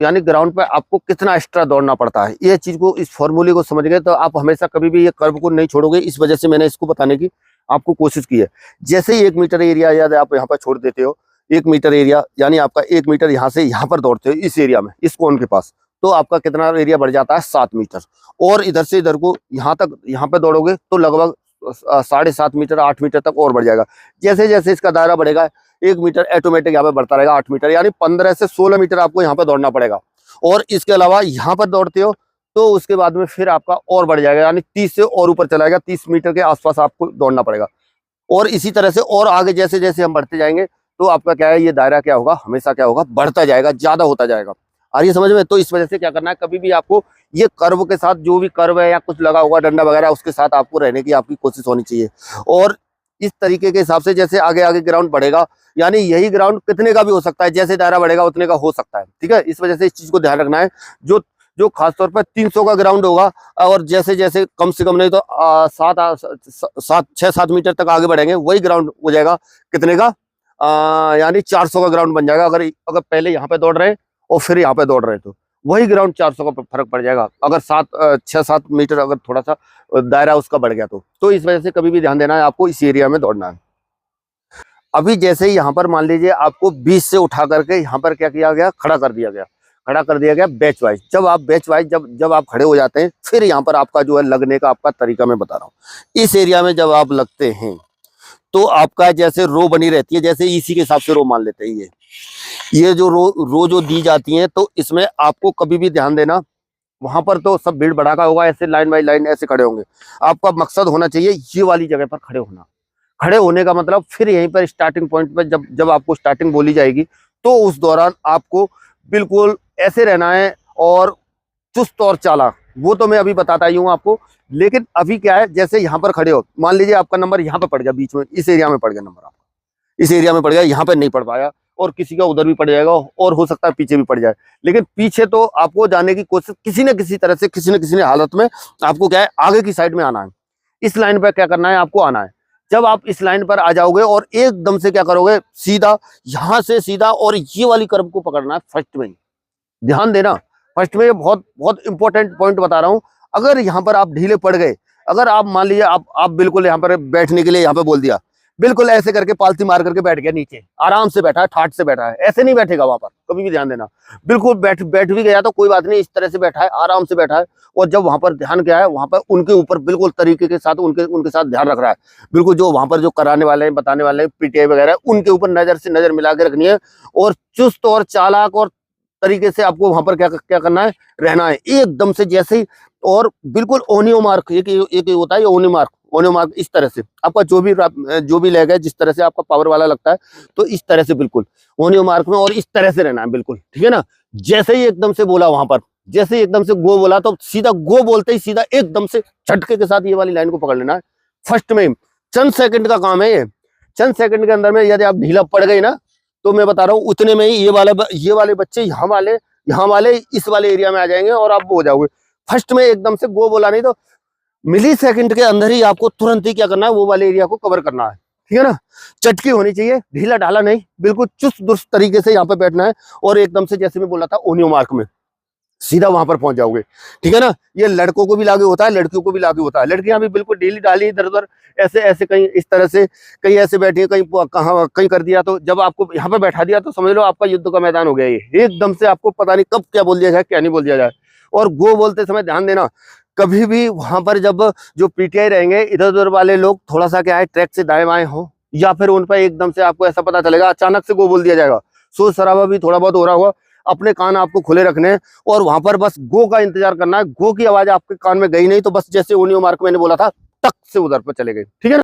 यानी ग्राउंड पे आपको कितना एक्स्ट्रा दौड़ना पड़ता है। ये चीज को, इस फॉर्मूले को समझ गए तो आप हमेशा कभी भी ये कर्व को नहीं छोड़ोगे। इस वजह से मैंने इसको बताने की आपको कोशिश की है। जैसे ही 1 मीटर एरिया याद आप यहाँ पर छोड़ देते हो, 1 मीटर एरिया यानी आपका 1 मीटर यहाँ से यहाँ पर दौड़ते हो इस एरिया में, इस कोन के पास, तो आपका कितना एरिया बढ़ जाता है 7 मीटर। और इधर से इधर को यहाँ तक, यहाँ पे दौड़ोगे तो लगभग 7.5 मीटर 8 मीटर तक और बढ़ जाएगा। जैसे जैसे इसका दायरा बढ़ेगा 1 मीटर ऑटोमेटिक यहाँ पे बढ़ता रहेगा 8 मीटर, यानी 15 से 16 मीटर आपको यहाँ पे दौड़ना पड़ेगा। और इसके अलावा यहाँ पर दौड़ते हो तो उसके बाद में फिर आपका और बढ़ जाएगा, यानी 30 से और ऊपर चला जाएगा, 30 मीटर के आसपास आपको दौड़ना पड़ेगा। और इसी तरह से और आगे जैसे जैसे हम बढ़ते जाएंगे तो आपका क्या है, ये दायरा क्या होगा, हमेशा क्या होगा, बढ़ता जाएगा, ज्यादा होता जाएगा। और ये समझ में, तो इस वजह से क्या करना है, कभी भी आपको ये कर्व के साथ, जो भी कर्व है या कुछ लगा हुआ डंडा वगैरह, उसके साथ आपको रहने की आपकी कोशिश होनी चाहिए। और इस तरीके के हिसाब से जैसे आगे आगे ग्राउंड बढ़ेगा, यानी यही ग्राउंड कितने का भी हो सकता है, जैसे दायरा बढ़ेगा उतने का हो सकता है, ठीक है। इस वजह से इस चीज को ध्यान रखना है। जो जो खासतौर पर 300 का ग्राउंड होगा, और जैसे जैसे कम से कम नहीं तो 6-7 मीटर तक आगे बढ़ेंगे, वही ग्राउंड हो जाएगा कितने का, यानी 400 का ग्राउंड बन जाएगा। अगर पहले यहाँ पे दौड़ रहे और फिर यहाँ पे दौड़ रहे तो वही ग्राउंड 400 का फर्क पड़ जाएगा, अगर 6-7 मीटर अगर थोड़ा सा दायरा उसका बढ़ गया तो इस वजह से कभी भी ध्यान देना है, आपको इस एरिया में दौड़ना है। अभी जैसे ही यहाँ पर मान लीजिए आपको 20 से उठा करके यहाँ पर क्या किया गया, खड़ा कर दिया गया बैच वाइज। जब आप बैच वाइज जब आप खड़े हो जाते हैं, फिर यहाँ पर आपका जो है लगने का आपका तरीका मैं बता रहा हूँ। इस एरिया में जब आप लगते हैं तो आपका जैसे रो बनी रहती है, जैसे इसी के हिसाब से रो मान लेते हैं, ये जो रो जो दी जाती है, तो इसमें आपको कभी भी ध्यान देना, वहां पर तो सब भीड़ भड़ाका होगा, ऐसे लाइन बाई लाइन ऐसे खड़े होंगे। आपका मकसद होना चाहिए ये वाली जगह पर खड़े होना। खड़े होने का मतलब फिर यहीं पर स्टार्टिंग पॉइंट पर जब आपको स्टार्टिंग बोली जाएगी तो उस दौरान आपको बिल्कुल ऐसे रहना है, और चुस्त और चालाक, वो तो मैं अभी बताता ही हूँ आपको। लेकिन अभी क्या है, जैसे यहाँ पर खड़े हो, मान लीजिए आपका नंबर यहाँ पे पड़ गया, बीच में इस एरिया में पड़ गया नंबर, आपका इस एरिया में पड़ गया, यहाँ पे नहीं पड़ पाया, और किसी का उधर भी पड़ जाएगा, और हो सकता है पीछे भी पड़ जाए। लेकिन पीछे तो आपको जाने की कोशिश किसी न किसी तरह से, किसी न किसी हालत में आपको क्या है, आगे की साइड में आना है। इस लाइन पर क्या करना है, आपको आना है। जब आप इस लाइन पर आ जाओगे और एकदम से क्या करोगे, सीधा यहाँ से सीधा, और ये वाली कर्व को पकड़ना है फर्स्ट में। ध्यान देना, फर्स्ट में ये बहुत बहुत इंपॉर्टेंट पॉइंट बता रहा हूँ। अगर यहाँ पर आप ढीले पड़ गए, अगर आप मान लीजिए आप बिल्कुल यहाँ पर बैठने के लिए यहाँ पे बोल दिया, बिल्कुल ऐसे करके पालती मार करके बैठ गया, नीचे आराम से बैठा है, ठाट से बैठा है, ऐसे नहीं बैठेगा वहां पर, कभी भी ध्यान देना। बिल्कुल बैठ भी गया तो कोई बात नहीं, इस तरह से बैठा है, आराम से बैठा है। और जब वहां पर ध्यान क्या है, वहां पर उनके ऊपर बिल्कुल तरीके के साथ उनके साथ ध्यान रख रहा है, बिल्कुल जो वहां पर जो कराने वाले हैं, बताने वाले हैं, पीटीआई वगैरह, उनके ऊपर नजर से नजर मिला के रखनी है। और चुस्त और चालाक और तरीके से आपको वहां पर क्या करना है, रहना है एकदम से, जैसे ही। और बिल्कुल ओनियो मार्क, एक होता है ओनियो मार्क, इस तरह से आपका जो भी लेग है, जिस तरह से आपका पावर वाला लगता है, तो इस तरह से बिल्कुल ओनियो मार्क में, और इस तरह से रहना है बिल्कुल, ठीक है ना। जैसे ही एकदम से बोला वहां पर, जैसे ही एकदम से गो बोला, तो सीधा गो बोलते ही सीधा एकदम से झटके के साथ ये वाली लाइन को पकड़ लेना है फर्स्ट में। चंद सेकंड का काम है ये, चंद सेकंड के अंदर में यदि आप ढीला पड़ गए ना, तो मैं बता रहा हूँ उतने में ही ये वाले बच्चे यहाँ वाले इस वाले एरिया में आ जाएंगे, और आप वो हो जाओगे। फर्स्ट में एकदम से गो बोला नहीं तो मिली सेकंड के अंदर ही आपको तुरंत ही क्या करना है, वो वाले एरिया को कवर करना है, ठीक है ना। चटकी होनी चाहिए, ढीला ढाला नहीं, बिल्कुल चुस्त दुरुस्त तरीके से यहाँ पे बैठना है, और एकदम से जैसे मैं बोला था ओनियो मार्क में सीधा वहां पर पहुंच जाओगे, ठीक है ना। ये लड़कों को भी लागू होता है, लड़कियों को भी लागू होता है। लड़कियां भी बिल्कुल ढीली ढाली इधर उधर ऐसे कहीं इस तरह से, कहीं ऐसे बैठी है, कहीं कर दिया, तो जब आपको यहाँ पे बैठा दिया तो समझ लो आपका युद्ध का मैदान हो गया। ये एकदम से आपको पता नहीं कब क्या बोल दिया जाए, क्या नहीं बोल दिया जाए। और गो बोलते समय ध्यान देना, कभी भी वहां पर जब जो पीटीआई रहेंगे, इधर उधर वाले लोग थोड़ा सा क्या है, ट्रैक से दाएं बाएं हो, या फिर उन पर एकदम से आपको ऐसा पता चलेगा, अचानक से गो बोल दिया जाएगा, शोर शराबा भी थोड़ा बहुत हो रहा होगा, अपने कान आपको खुले रखने हैं, और वहां पर बस गो का इंतजार करना है। गो की आवाज आपके कान में गई नहीं तो बस जैसे ओनियो मार्क मैंने बोला था, टक से उधर पर चले गए, ठीक है ना।